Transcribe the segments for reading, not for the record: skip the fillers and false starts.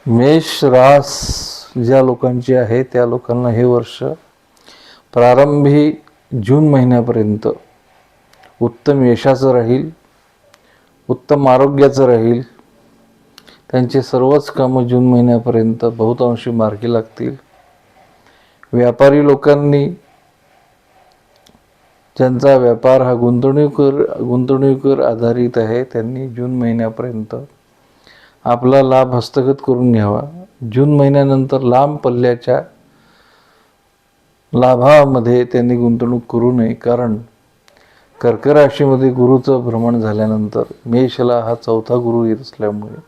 मेष रास ज्या लोकांची आहे त्या लोकांना हे वर्ष प्रारंभी जून महिन्यापर्यंत उत्तम यशाचं राहील, उत्तम आरोग्याचं राहील. त्यांचे सर्वच कामं जून महिन्यापर्यंत बहुतांशी मार्गी लागतील. व्यापारी लोकांनी ज्यांचा व्यापार हा गुंतवणुकीवर आधारित आहे त्यांनी जून महिन्यापर्यंत आपला लाभ हस्तगत करून घ्यावा. जून महिन्यानंतर लांब पल्ल्याच्या लाभामध्ये त्यांनी गुंतवणूक करू नये, कारण कर्क राशीमध्ये गुरुचं भ्रमण झाल्यानंतर मेषला हा चौथा गुरु येत असल्यामुळे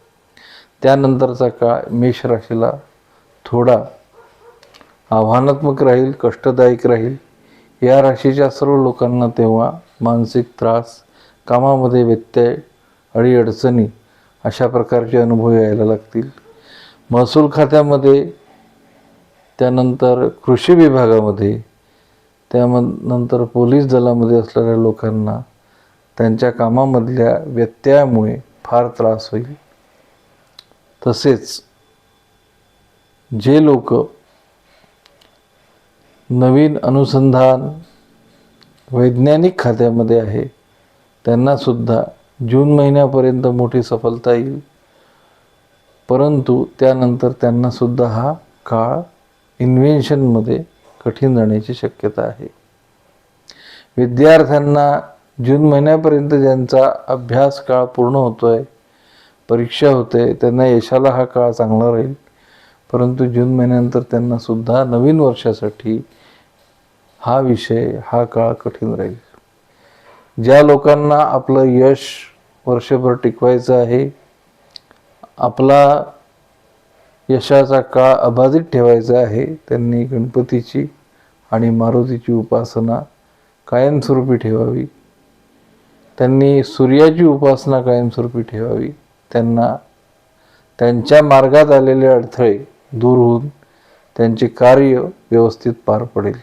त्यानंतरचा काळ मेष राशीला थोडा आव्हानात्मक राहील, कष्टदायक राहील. या राशीच्या सर्व लोकांना तेव्हा मानसिक त्रास, कामामध्ये व्यत्यय, अडीअडचणी अशा प्रकारचे अनुभव यायला लागतील. महसूल खात्यामध्ये, त्यानंतर कृषी विभागामध्ये, त्यानंतर पोलीस दलामध्ये असलेल्या लोकांना त्यांच्या कामामधल्या व्यत्ययामुळे फार त्रास होईल. तसेच जे लोक नवीन अनुसंधान वैज्ञानिक खात्यामध्ये आहे त्यांनासुद्धा जून महिन्यापर्यंत मोठी सफलता येईल, परंतु त्यानंतर त्यांनासुद्धा हा काळ इन्व्हेन्शनमध्ये कठीण जाण्याची शक्यता आहे. विद्यार्थ्यांना जून महिन्यापर्यंत ज्यांचा अभ्यास काळ पूर्ण होतो आहे, परीक्षा होते, त्यांना यशाला हा काळ चांगला राहील, परंतु जून महिन्यानंतर त्यांनासुद्धा नवीन वर्षासाठी हा विषय, हा काळ कठीण राहील. ज्या लोकांना आपलं यश वर्षभर टिकवायचं आहे, आपला यशाचा काळ अबाधित ठेवायचा आहे, त्यांनी गणपतीची आणि मारुतीची उपासना कायमस्वरूपी ठेवावी. त्यांनी सूर्याची उपासना कायमस्वरूपी ठेवावी. त्यांना त्यांच्या मार्गात आलेले अडथळे दूर होऊन त्यांचे कार्य व्यवस्थित पार पडेल.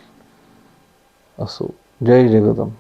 असो. जय जगदंब.